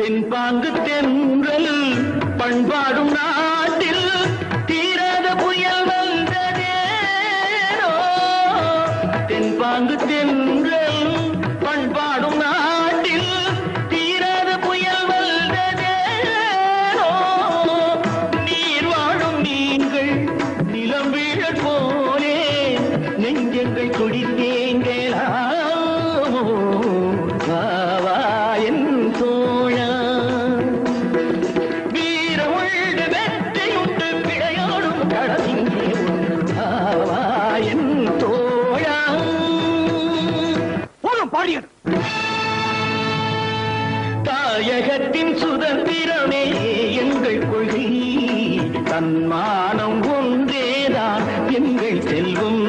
தென்பாங்கு தென்றல் பண்பாடும் நாட்டில் தீராத புயல் வந்ததேனோ தென்பாங்கு தென்றல் பண்பாடும் நாட்டில் தீராத புயல் வந்ததேனோ நீர் வாழும் நீங்கள் நிலம் வீழ போலே நெஞ்சங்கள் குடித்தேங்கலாமோ வா என் தோழா வீரமுள்ள வெற்றியுண்டு விளையாடும் கடலிங்கே வா என் தோழா போதும் பாடியது தாயகத்தின் சுதந்திரமே எங்கள் கொள்கை தன்மானம் ஒன்றேதான் எங்கள் செல்வம்